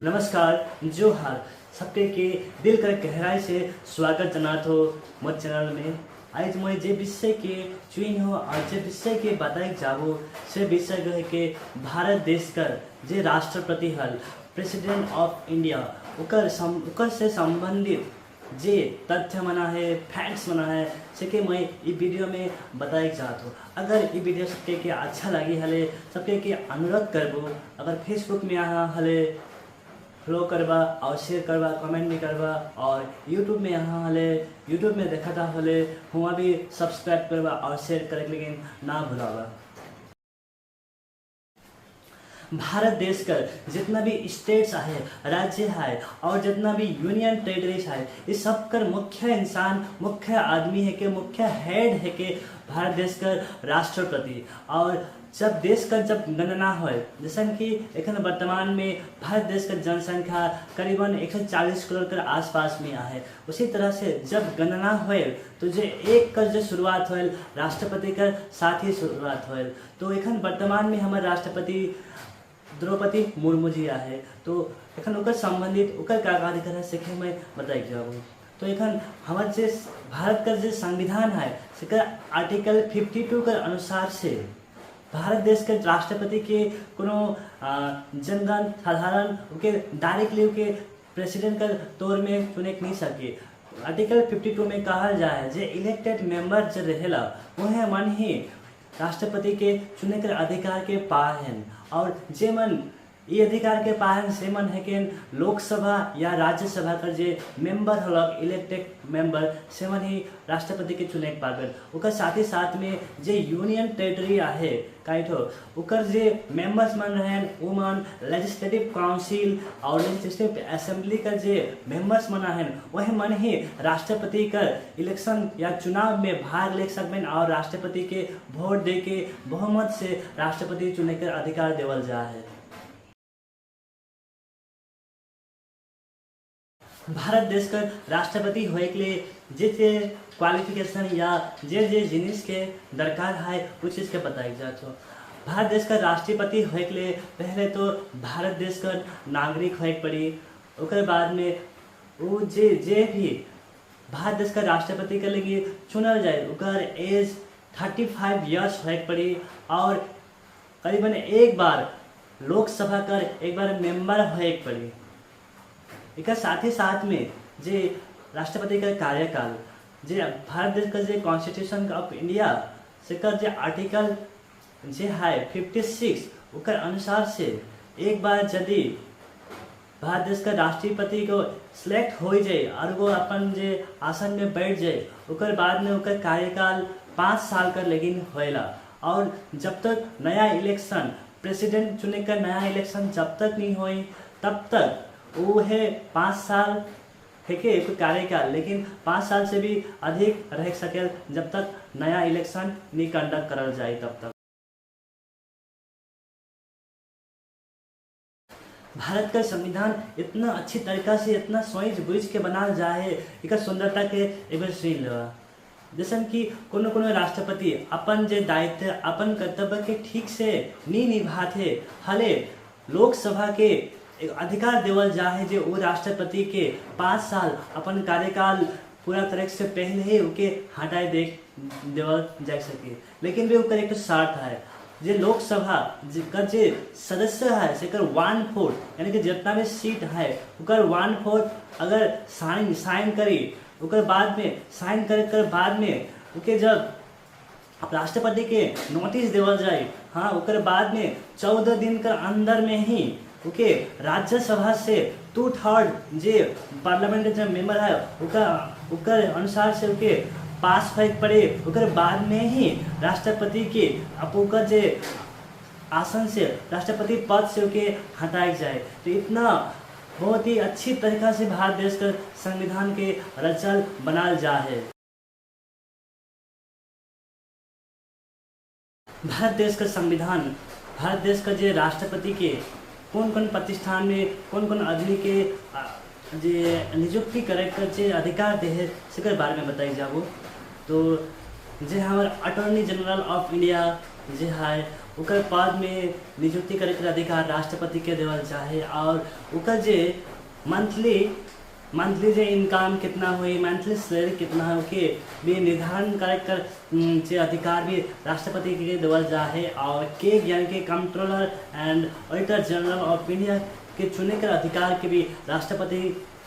नमस्कार, जोहार सबके के दिल कर गहराई से स्वागत जनात हो मोर चैनल में। आज मैं जे विषय के चुन हो और जे विषय के बताई जाबो से विषय है के भारत देश कर जे राष्ट्रपति हल प्रेसिडेंट ऑफ इंडिया उकर से संबंधित जे तथ्य मना है, फैक्ट्स मना है से के मैं ये वीडियो में बताई चाहत हो। अगर ये वीडियो सबके के अच्छा लगी हले सबके के अनुरोध करबो, अगर फेसबुक में यहाँ हले फॉलो करबा और शेयर करबा, कमेंट भी करबा और यूट्यूब में यहाँ हले यूट्यूब में देखा था हले हुआ भी सब्सक्राइब करबा और शेयर करे लेकिन ना भुलावा। भारत देश का जितना भी स्टेट्स है, राज्य है और जितना भी यूनियन टेरिटरीज है, इस सब कर मुख्य इंसान, मुख्य आदमी है के मुख्य हेड है के भारत देश का राष्ट्रपति। और जब देश का जब गणना हो, जैसा कि एखन वर्तमान में भारत देश का जनसंख्या करीबन 140 करोड़ के आसपास में है। उसी तरह से जब गणना हो तो जो एक कर जो शुरुआत हो राष्ट्रपति का साथ ही शुरुआत हो। तो एखन वर्तमान में हमारे राष्ट्रपति द्रौपदी मुर्मू जी है। तो एखन उकर संबंधित उकर का अधिकार है सीखे मैं बताई जाऊँ। तो एखन हमारे जे भारत का जो संविधान है सेकर आर्टिकल 52 के अनुसार से भारत देश के राष्ट्रपति के कोनो जनगण साधारण के डायरेक्टली के प्रेसिडेंट का तौर में चुने नहीं सके। आर्टिकल 52 में कहा जाए जे इलेक्टेड मेंबर जो रहेला वह मन ही राष्ट्रपति के चुने के अधिकार के पाहन और जे मन ये अधिकार के पाहन से मन है कि लोकसभा या राज्यसभा का जे मेंबर हलक इलेक्टेड मेंबर से मन ही राष्ट्रपति के चुने पागल। उकर साथ ही साथ में जे यूनियन टेरिटरी है काइठो उकर जे मेंबर्स मन रहें वो मन लेजिस्लेटिव काउंसिल और लेजिस्लेटिव असेंबली का जे मेंबर्स मन हैं वह मन ही राष्ट्रपति का इलेक्शन या चुनाव में भाग ले सकते और राष्ट्रपति के वोट दे के बहुमत से राष्ट्रपति चुने के अधिकार देवल जा है। भारत देश का राष्ट्रपति होए के लिए जे क्वालिफिकेशन या जे जिनिस के दरकार है उस चीज़ के बताई जात हो। भारत देश का राष्ट्रपति होए के लिए पहले तो भारत देश का नागरिक होए पड़ी। उसके बाद में वो जे भी भारत देश का राष्ट्रपति के लिए चुनल जाए उकर एज 35 इयर्स होए पड़ी और करीबन एक बार लोकसभा का एक बार मेंबर होए पड़ी। एक साथ ही साथ में जे राष्ट्रपति का कार्यकाल जे भारत देश का जे कॉन्स्टिट्यूशन ऑफ इंडिया से कर जे आर्टिकल जे है 56 उकर अनुसार से एक बार यदि भारत देश का राष्ट्रपति को सिलेक्ट हो जाए और वो अपन जे आसन में बैठ जाए उकर बाद में उकर कार्यकाल 5 साल का लेकिन होएला। और जब तक नया इलेक्शन प्रेसिडेंट चुने का नया इलेक्शन जब तक नहीं होई तब तक वो है 5 साल है के कार्यकाल, लेकिन 5 साल से भी अधिक रह सके जब तक नया इलेक्शन नहीं कंडक्ट करल जाए तब तक। भारत का संविधान इतना अच्छी तरीका से इतना सोच बुझ के बनाल जाए एक सुंदरता के एगो सीन लेवा। जैसे कि कोनो राष्ट्रपति अपन जे दायित्व अपन कर्तव्य के ठीक से नहीं निभाते हले लोकसभा के एक अधिकार देवल जाए जे वो राष्ट्रपति के 5 साल अपन कार्यकाल पूरा करे से पहले ही उके हटाए देवल जा सके। लेकिन भी उकर एक शर्त है जे लोकसभा का जे सदस्य है सेकर 1/4 यानी कि जितना भी सीट है उकर 1/4 अगर साइन करी उकर बाद में साइन करे कर बाद में उके जब राष्ट्रपति के नोटिस देवल जाए हाँ उकर बाद में 14 दिन के अंदर में ही ओके राज्यसभा से 2/3 जे पार्लियामेंट जो मेंबर है उकर अनुसार से उके पास फैक पड़े उकर बाद में ही राष्ट्रपति के अपोकर जे आसन से राष्ट्रपति पद से उके हटाया जाए। तो इतना बहुत ही अच्छी तरीका से भारत देश का संविधान के रचल बनाल जा है। भारत देश का संविधान भारत देश का जे राष्ट्रपति के कौन प्रतिष्ठान में कौन आदमी के जे नियुक्ति करे कर जे अधिकार दे है सेकर बारे में बताई जाबो। तो जे हमारे अटॉर्नी जनरल ऑफ इंडिया जे है ओकर पद में नियुक्ति करे के अधिकार राष्ट्रपति के देवल जाए और ओकर जे मंथली जे इनकम कितना हुई, मंथली सैलरी कितना है के भी निर्धारण करे कर जे अधिकार भी राष्ट्रपति के देवल जाए और के यानी कि controller and auditor general of India के चुने के अधिकार के भी राष्ट्रपति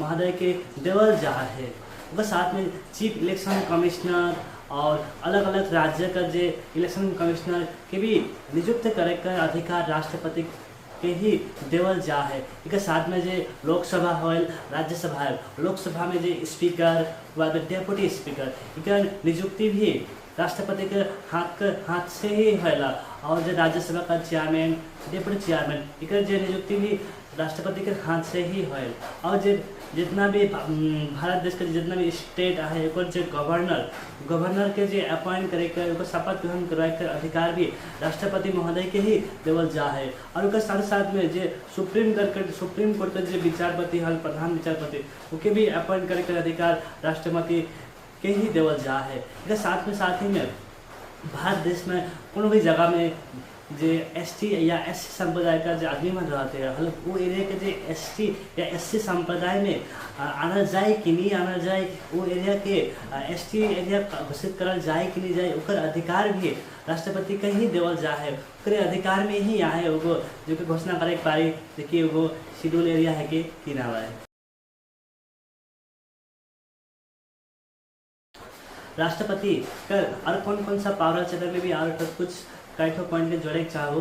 महोदय के देवल जाए। उसके साथ में चीफ इलेक्शन कमिश्नर और अलग अलग राज्य का जे इलेक्शन कमिश्नर के भी नियुक्त करे का अधिकार राष्ट्रपति के ही देवल जा है। एक साथ में जे लोकसभा होल, राज्यसभा है, लोकसभा में जे स्पीकर व डेप्यूटी स्पीकर एक नियुक्ति भी राष्ट्रपति के हाथ से ही होला और जो राज्यसभा का चेयरमैन, डेप्यूटी चेयरमैन एक जे नियुक्ति भी राष्ट्रपति के हाथ से ही होल और जे जितना भी भारत देश के जितना भी स्टेट है एक जो गवर्नर के जे अपॉइंट करे के शपथ ग्रहण करवाए के अधिकार भी राष्ट्रपति महोदय के ही देवल जा है। और उसके साथ साथ में जे सुप्रीम कोर्ट के जे विचारपति हल प्रधान विचारपति उके भी अपॉइंट करे के अधिकार राष्ट्रपति के ही देवल जा है। इसके साथ ही में भारत देश में कोनो भी जगह में जे एसटी या एससी संप्रदाय का जो आदमी मन रहते हैं हल वो एरिया के जे एसटी या एससी संप्रदाय में आना जाए कि नहीं आना जाए, वो एरिया के एसटी एरिया घोषित करल जाए कि नहीं जाए ओकर अधिकार भी राष्ट्रपति के ही देवल जा है। ओकरे अधिकार में ही आए वो जो कि घोषणा करे के पारी देखिए वो शेड्यूल एरिया है कि ना है। राष्ट्रपति कर और कौन सा पावर क्षेत्र में भी और कुछ कई पॉइंट में जोड़े चाहो।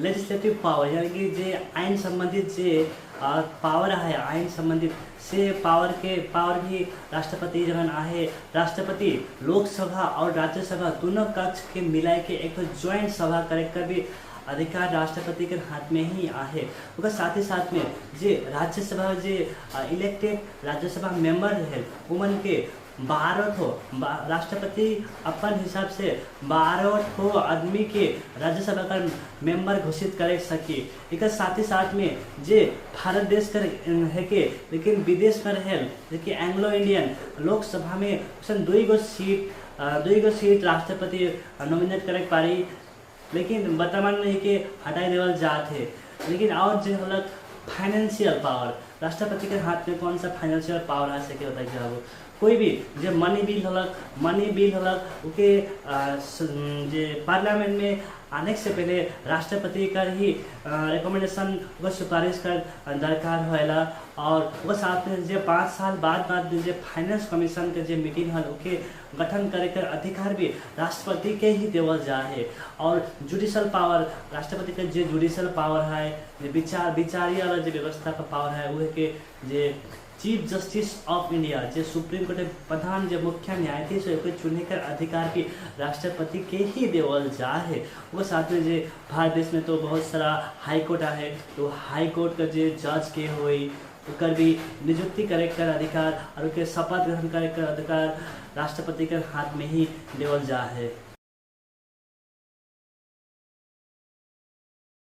लेजिस्लेटिव पावर यानी कि जे आइन संबंधित जे पावर है, आइन संबंधित से पावर भी राष्ट्रपति जगन आहे। राष्ट्रपति लोकसभा और राज्यसभा दोनों कक्ष के मिलाए के एक ज्वाइंट सभा करे का भी अधिकार राष्ट्रपति के हाथ में ही आहे। उसके साथ ही साथ में जे राज्यसभा जे इलेक्टेड राज्यसभा मेंबर है उमन के 12 ठो राष्ट्रपति अपन हिसाब से 12 ठो आदमी के राज्यसभा का मेंबर घोषित करे सके। एक साथ ही साथ में जे भारत देश कर है के लेकिन विदेश में रहे देखिए एंग्लो इंडियन लोकसभा में दुई गो सीट राष्ट्रपति नॉमिनेट करे पारी, लेकिन वर्तमान में के हटाई देवल जाते। लेकिन और जो हलक फाइनेंशियल पावर राष्ट्रपति के हाथ में कौन सा फाइनेंशियल पावर आ सके होता है वो कोई भी जो मनी बिल हलक उके जे पार्लियामेंट में आने से पहले राष्ट्रपति का ही रिकमेंडेशन व सिफारिश का दरकार होला। और वो साथ में जो 5 साल बाद जो फाइनेंस कमीशन के जो मीटिंग हल उके गठन करे कर अधिकार भी राष्ट्रपति के ही देवल जा है। और जुडिशल पावर राष्ट्रपति के जो जुडिशल पावर है विचारी वाला जो व्यवस्था का पावर है वो के जे चीफ जस्टिस ऑफ इंडिया जो सुप्रीम कोर्ट प्रधान जो मुख्य न्यायाधीश है चुने कर अधिकार भी राष्ट्रपति के ही देवल जा है। वो साथ में जो भारत देश में तो बहुत सारा हाई कोर्ट है तो हाई कोर्ट का जो जज के हुई उकर भी नियुक्ति करे कर अधिकार और उनके शपथ ग्रहण करे कर अधिकार राष्ट्रपति के हाथ में ही देवल जा है।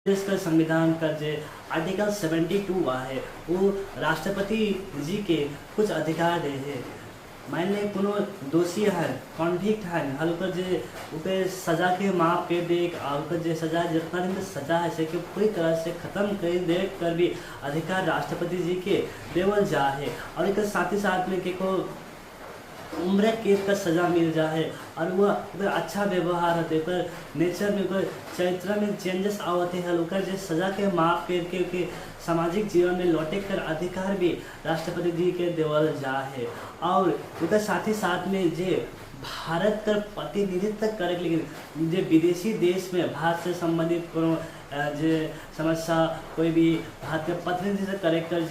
देश का संविधान का जो आर्टिकल 72 है वो राष्ट्रपति जी के कुछ अधिकार दे है। मान ली कोनो दोषी है कॉन्विक्ट है हल्का जो उसे सजा के माफ कर दे और जो सजा जितना दिन सजा है से पूरी तरह से खत्म कर दे कर भी अधिकार राष्ट्रपति जी के देवल जा है। और एक साथ ही साथ में के को उम्र कैद का सजा मिल जाए और वह अच्छा व्यवहार होते पर नेचर में कोई चरित्र में चेंजेस आवते हैं लोग जो सजा के माफ करके सामाजिक जीवन में लौटे कर अधिकार भी राष्ट्रपति जी के देवल जा है। और उसके साथ ही साथ में जे भारत का प्रतिनिधित्व करे लेकिन जो विदेशी देश में भारत से संबंधित कोनो जो समस्या कोई भी भारत के प्रतिनिधित्व करे कर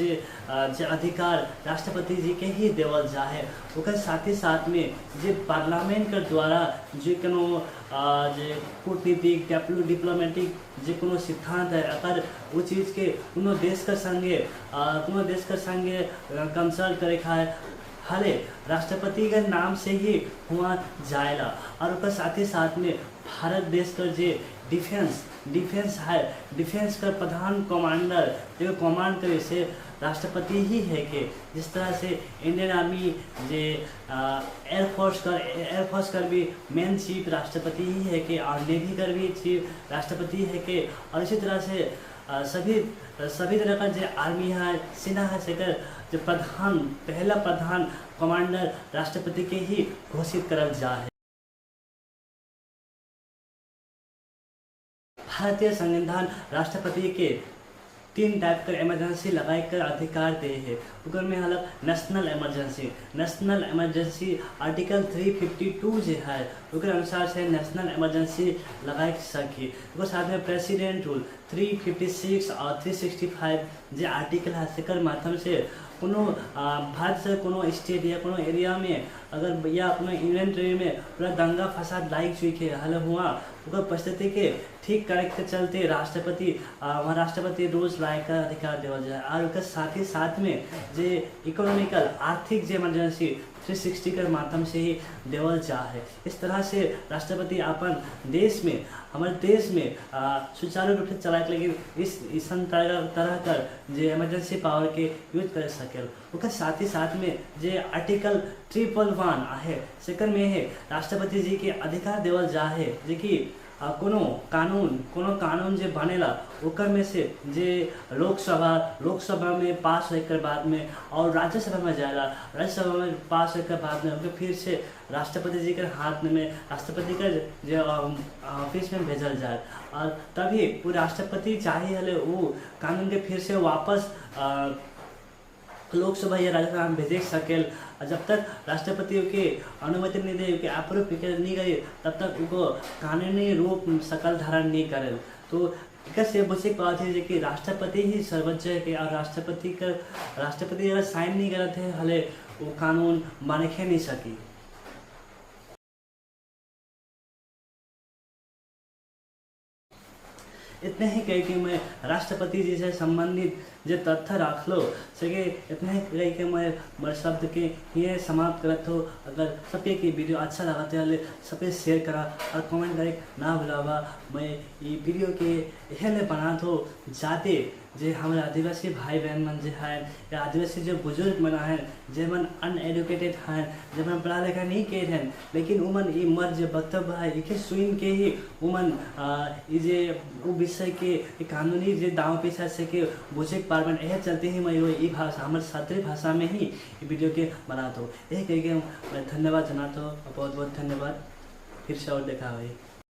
जो अधिकार राष्ट्रपति जी के ही देवल जा है। उसके साथ ही साथ में जो पार्लियामेंट के द्वारा जो कोनो जो कूटनीतिक डिप्लोमेटिक जो कोनो सिद्धांत है अगर वो चीज़ के कोनो देश के संगे कंसल्ट करे है हाले राष्ट्रपति के नाम से ही हुआ जाएगा। और उसके साथ ही साथ में भारत देश का जो डिफेंस है, डिफेंस का प्रधान कमांडर जो कमांड करे से राष्ट्रपति ही है कि जिस तरह से इंडियन आर्मी जे एयरफोर्स का भी मेन चीफ राष्ट्रपति ही है कि, और नेवी का भी चीफ राष्ट्रपति है कि, और इसी तरह से सभी तरह का जो आर्मी है, सेना है, सेकर जो पहला प्रधान कमांडर राष्ट्रपति के ही घोषित करल जा है। भारतीय संविधान राष्ट्रपति के 3 टाइप का इमरजेंसी लगाए कर अधिकार दे है। उगर में अलग नेशनल इमरजेंसी आर्टिकल 352 जो है उगर अनुसार से नेशनल इमरजेंसी लगाए सके। उसके साथ में प्रेसिडेंट रूल 356 और 365 जो आर्टिकल है सेकर माध्यम से कोनो भारत से कोनो स्टेट या कोनो एरिया में अगर या अपना इन्वेंट्री में पूरा दंगा फसाद लाइक चुई के हल हुआ उनका परिस्थिति के ठीक करे के चलते राष्ट्रपति रोज लाए का अधिकार देवा जाए। और उसके साथ में जो इकोनॉमिकल आर्थिक जो इमरजेंसी 360 के माध्यम से ही देवल चाहे। इस तरह से राष्ट्रपति अपन देश में हमारे देश में सुचारू रूप से चलाए के लिए इस तरह कर जो इमरजेंसी पावर के यूज कर सके। उसके साथ में जो आर्टिकल 311 है सेकर में है राष्ट्रपति जी के अधिकार देवल जा है जे कि कोनो कानून जो बनेला ओकर में से जे लोकसभा में पास होने के बाद में और राज्यसभा में जाएगा, राज्यसभा में पास होने के बाद में उनके फिर से राष्ट्रपति जी के हाथ में राष्ट्रपति का जो ऑफिस में भेजल जाए और तभी वो राष्ट्रपति चाहिए हले वो कानून के फिर से वापस लोकसभा या राज्यसभा में भेज सकेल। जब तक राष्ट्रपति के अनुमति नहीं दे के अप्रूव नहीं करे तब तक उनको कानूनी रूप सकल धारण नहीं करे। तो कैसे बुझे बात है कि राष्ट्रपति ही सर्वोच्च है कि और राष्ट्रपति अगर साइन नहीं करते हैं हले वो कानून माने नहीं सकी। इतने ही कह के मैं राष्ट्रपति जी से संबंधित जो तथ्य रख लो सके इतने ही कह के मैं शब्द के ये समाप्त करत हो। अगर सबके की वीडियो अच्छा लगा तो सबके शेयर करा और कमेंट करे ना भुलावा। मैं ये वीडियो के यह बना तो जाते जे हमारे आदिवासी भाई बहन मन जो है या आदिवासी जो बुजुर्ग मन है जे मन अनएडुकेटेड हैं, जे मन पढ़ा लिखा नहीं किए हैं लेकिन उमन ये मर जो वक्तव्य है इके सुन के ही उमन जे वो विषय के कानूनी जो दाव पेशा से के बुझे पारबन यह चलते ही मैं ये भाषा हमारे क्षेत्रीय भाषा में ही वीडियो के बनाता हूँ। यह कह के मैं धन्यवाद जनाता हूँ। बहुत बहुत धन्यवाद। फिर से और देखा हुई।